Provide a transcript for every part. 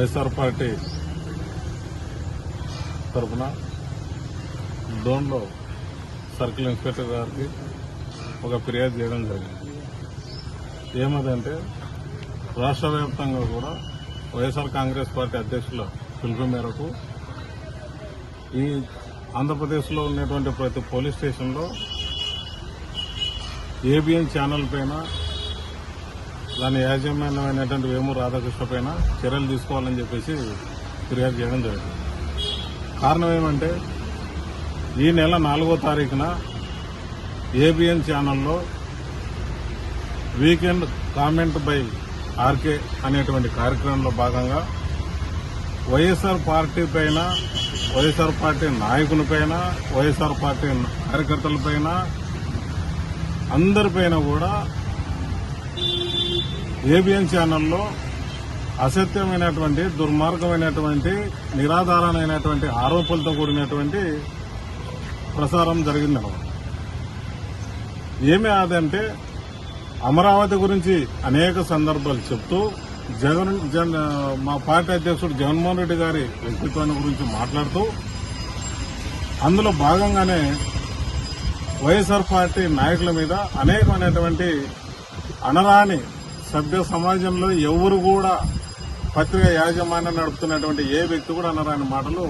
YSR party తరఫున డోన్లో circle inspector గారికి ఒక ఫిర్యాదు చేయడం జరిగింది. ఏమదంటే రాష్ట్ర వ్యాప్తంగా కూడా వైఎస్ఆర్ కాంగ్రెస్ పార్టీ అధ్యక్షుల పిలుపు మేరకు ఈ ఆంధ్రప్రదేశ్లో ఉన్నటువంటి ప్రతి పోలీస్ స్టేషన్లో ఏబిఎన్ ఛానల్ పైన దాని యాజమాన్యమైనటువంటి వేమూరు రాధాకృష్ణ పైన చర్యలు తీసుకోవాలని చెప్పేసి ఫిర్యాదు చేయడం జరిగింది. కారణం ఏమంటే ఈ నెల 4వ తారీఖున ఏబిఎన్ ఛానల్లో వీకెండ్ కామెంట్ బై ఆర్కే అనేటువంటి కార్యక్రమంలో భాగంగా వైఎస్ఆర్ పార్టీ పైన, వైఎస్ఆర్ పార్టీ నాయకులపైన, వైఎస్ఆర్ పార్టీ కార్యకర్తలపైన అందరిపైన కూడా ఏబిఎన్ ఛానల్లో అసత్యమైనటువంటి, దుర్మార్గమైనటువంటి, నిరాధారమైనటువంటి ఆరోపణలతో కూడినటువంటి ప్రసారం జరిగిందన్నమాట. ఏమి అదంటే అమరావతి గురించి అనేక సందర్భాలు చెప్తూ మా పార్టీ అధ్యక్షుడు జగన్మోహన్ రెడ్డి గారి వ్యక్తిత్వాన్ని గురించి మాట్లాడుతూ అందులో భాగంగానే వైఎస్ఆర్ పార్టీ నాయకుల మీద అనేకమైనటువంటి అనరాని సభ్య సమాజంలో ఎవరు కూడా పత్రిక యాజమాన్యం నడుపుతున్నటువంటి ఏ వ్యక్తి కూడా అనరాని మాటలు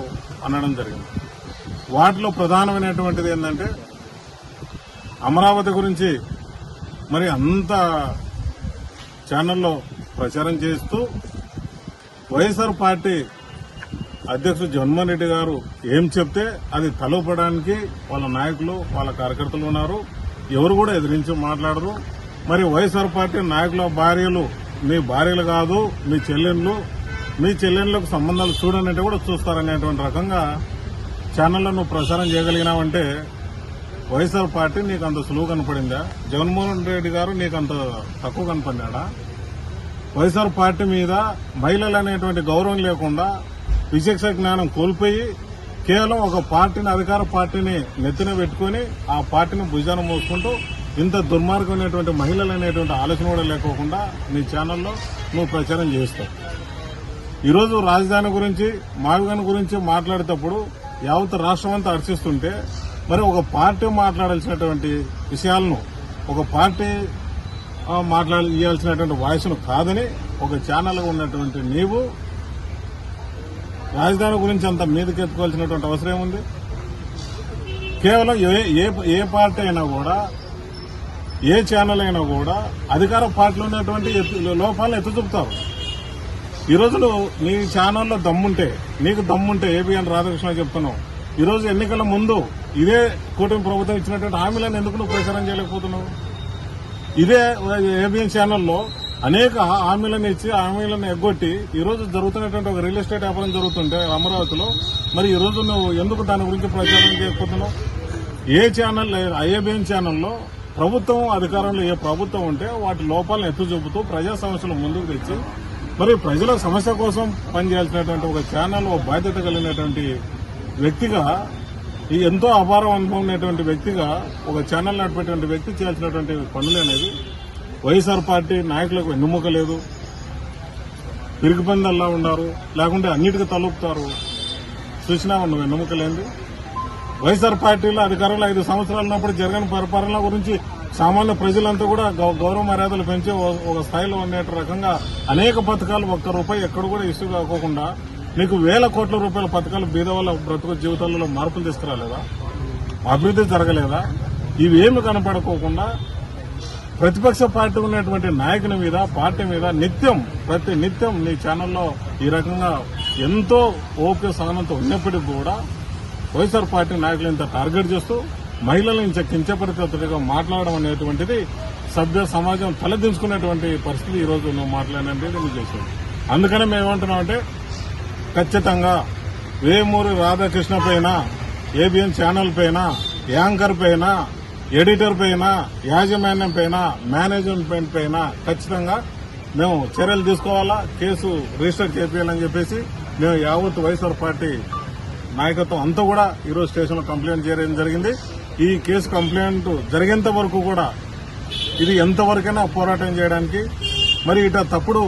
అనడం జరిగింది. వాటిలో ప్రధానమైనటువంటిది ఏంటంటే అమరావతి గురించి మరి అంత ఛానల్లో ప్రచారం చేస్తూ వైఎస్ఆర్ పార్టీ అధ్యక్షుడు జగన్మోహన్ రెడ్డి గారు ఏం చెప్తే అది తలపడానికి వాళ్ళ నాయకులు, వాళ్ళ కార్యకర్తలు ఉన్నారు. ఎవరు కూడా ఎదిరించి మాట్లాడరు. మరి వైఎస్ఆర్ పార్టీ నాయకుల భార్యలు మీ భార్యలు కాదు, మీ చెల్లెళ్లకు సంబంధాలు చూడనంటే కూడా చూస్తారనేటువంటి రకంగా ఛానల్లో నువ్వు ప్రచారం చేయగలిగినావంటే వైఎస్ఆర్ పార్టీ నీకు అంత సులువు కనపడిందా? జగన్మోహన్ రెడ్డి గారు నీకు అంత తక్కువ కనపడినాడా? వైఎస్ఆర్ పార్టీ మీద మహిళలు అనేటువంటి గౌరవం లేకుండా విచక్షణ జ్ఞానం కోల్పోయి కేవలం ఒక పార్టీని, అధికార పార్టీని నెత్తిన పెట్టుకుని ఆ పార్టీని భుజాన మోసుకుంటూ ఇంత దుర్మార్గమైనటువంటి మహిళలు అనేటువంటి ఆలోచన కూడా లేకోకుండా నీ ఛానల్లో నువ్వు ప్రచారం చేస్తావు. ఈరోజు రాజధాని గురించి, మావిగాని గురించి మాట్లాడేటప్పుడు యావత్ రాష్ట్రం అంతా హర్షిస్తుంటే మరి ఒక పార్టీ మాట్లాడాల్సినటువంటి విషయాలను, ఒక పార్టీ ఇవ్వాల్సినటువంటి వాయిస్ను కాదని ఒక ఛానల్గా ఉన్నటువంటి నీవు రాజధాని గురించి అంత మీదకెత్తుకోవాల్సినటువంటి అవసరం ఏముంది? కేవలం ఏ పార్టీ అయినా కూడా, ఏ ఛానల్ అయినా కూడా అధికార పార్టీలో ఉన్నటువంటి లోపాలను ఎత్తి చూపుతారు. ఈరోజు నీ ఛానల్లో నీకు దమ్ముంటే ఏబిఎన్ రాధాకృష్ణ చెప్తున్నావు. ఈరోజు ఎన్నికల ముందు ఇదే కూటమి ప్రభుత్వం ఇచ్చినటువంటి హామీలను ఎందుకు నువ్వు ప్రచారం చేయలేకపోతున్నావు? ఇదే ఏబిఎన్ ఛానల్లో అనేక హామీలను ఇచ్చి హామీలను ఎగ్గొట్టి ఈరోజు జరుగుతున్నటువంటి ఒక రియల్ ఎస్టేట్ వ్యాపారం జరుగుతుంటే అమరావతిలో, మరి ఈరోజు నువ్వు ఎందుకు దాని గురించి ప్రచారం చేయకపోతున్నావు? ఏ ఛానల్, ఏబిఎన్ ఛానల్లో ప్రభుత్వం అధికారంలో ఏ ప్రభుత్వం ఉంటే వాటి లోపాలను ఎత్తు చూపుతూ ప్రజా సమస్యలు ముందుకు తెచ్చి మరి ప్రజల సమస్య కోసం పనిచేయాల్సినటువంటి ఒక ఛానల్, ఒక బాధ్యత కలిగినటువంటి వ్యక్తిగా, ఈ ఎంతో అపారం అనుభవం ఉన్నటువంటి వ్యక్తిగా ఒక ఛానల్ నడిపేటువంటి వ్యక్తి చేయాల్సినటువంటి పనులు అనేది వైఎస్ఆర్ పార్టీ నాయకులకు వెన్నుముక లేదు. పిరికిపందల్లా ఉన్నారు, లేకుంటే అన్నిటికీ తలుపుతారు. చూసినా నువ్వు వెన్నుముక లేనిది. వైఎస్ఆర్ పార్టీలో అధికారంలో 5 సంవత్సరాలు ఉన్నప్పుడు జరిగిన పరిపాలన గురించి సామాన్య ప్రజలంతా కూడా గౌరవ మర్యాదలు పెంచి ఒక స్థాయిలో ఉండే రకంగా అనేక పథకాలు, ₹1 ఎక్కడ కూడా ఇష్యూ కాకోకుండా నీకు వేల కోట్ల రూపాయల పథకాలు బీద వాళ్ళ బ్రతుకు జీవితాలలో మార్పులు తీసుకురాలేదా? అభివృద్ధి జరగలేదా? ఇవేమి కనపడుకోకుండా ప్రతిపక్ష పార్టీ ఉన్నటువంటి నాయకుని మీద, పార్టీ మీద ప్రతి నిత్యం నీ ఛానల్లో ఈ రకంగా ఎంతో ఓపిక సహనంతో ఉన్నప్పటికీ కూడా వైఎస్ఆర్ పార్టీ నాయకులు ఇంత టార్గెట్ చేస్తూ మహిళలను ఇంత కించపరిచేట్టుగా మాట్లాడడం అనేటువంటిది సభ్య సమాజం తలదించుకునేటువంటి పరిస్థితి ఈరోజు నువ్వు మాట్లాడినది నువ్వు చేసావు. అందుకనే మేమేమంటున్నామంటే ఖచ్చితంగా వేమూరి రాధాకృష్ణ పైన, ఏబిఎన్ ఛానల్ పైన, యాంకర్ పైన, ఎడిటర్ పైన, యాజమాన్యం పైన, మేనేజ్మెంట్ పైన ఖచ్చితంగా మేము చర్యలు తీసుకోవాలా, కేసు రిజిస్టర్ చేయాలని చెప్పేసి మేము యావత్ వైఎస్ఆర్ పార్టీ నాయకత్వం అంతా కూడా ఈరోజు స్టేషన్లో కంప్లైంట్ చేయడం జరిగింది. ఈ కేసు కంప్లైంట్ జరిగేంత వరకు కూడా ఇది ఎంతవరకైనా పోరాటం చేయడానికి, మరి ఇట తప్పుడు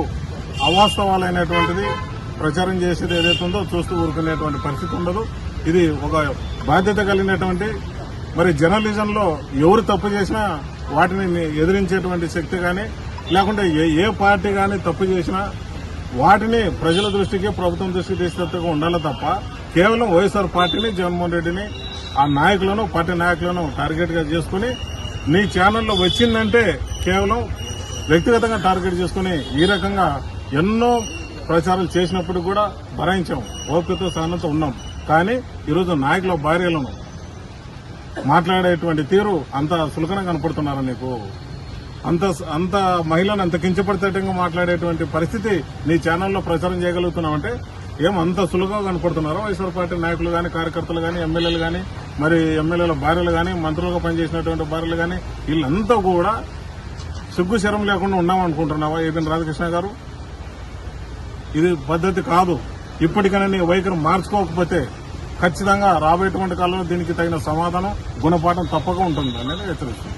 అవాస్తవాలైనటువంటిది ప్రచారం చేసేది ఏదైతే ఉందో చూస్తూ ఊరుకునేటువంటి పరిస్థితి ఉండదు. ఇది ఒక బాధ్యత కలిగినటువంటి మరి జర్నలిజంలో ఎవరు తప్పు చేసినా వాటిని ఎదిరించేటువంటి శక్తి కానీ లేకుంటే ఏ పార్టీ కానీ తప్పు చేసినా వాటిని ప్రజల దృష్టికి ప్రభుత్వం దృష్టికి తీసుకెళ్తూ ఉండాలి తప్ప కేవలం వైఎస్ఆర్ పార్టీని జగన్మోహన్ రెడ్డిని ఆ నాయకులను పార్టీ నాయకులను టార్గెట్ గా చేసుకుని నీ ఛానల్లో వచ్చిందంటే కేవలం వ్యక్తిగతంగా టార్గెట్ చేసుకుని ఈ రకంగా ఎన్నో ప్రచారాలు చేసినప్పుడు కూడా భరాయించాం, ఓపికతో సహనంతో ఉన్నాం. కానీ ఈరోజు నాయకుల భార్యలను మాట్లాడేటువంటి తీరు అంత సులకనంగా కనపడుతున్నారా నీకు? అంత మహిళను అంత కించపడితేటంగా మాట్లాడేటువంటి పరిస్థితి నీ ఛానల్లో ప్రచారం చేయగలుగుతున్నావంటే అంత సులువుగా కనపడుతున్నారో వైఎస్ఆర్ పార్టీ నాయకులు కానీ కార్యకర్తలు కానీ ఎమ్మెల్యేలు కానీ మరి ఎమ్మెల్యేల భార్యలు కానీ మంత్రులుగా పనిచేసినటువంటి భార్యలు కానీ వీళ్ళంతా కూడా సిగ్గు శరం లేకుండా ఉన్నామనుకుంటున్నావా ఏదైనా రాధాకృష్ణ గారు? ఇది పద్ధతి కాదు. ఇప్పటికైనా నీ వైఖరి మార్చుకోకపోతే ఖచ్చితంగా రాబోయేటువంటి కాలంలో దీనికి తగిన సమాధానం గుణపాఠం తప్పక ఉంటుంది అనేది హెచ్చరిస్తుంది.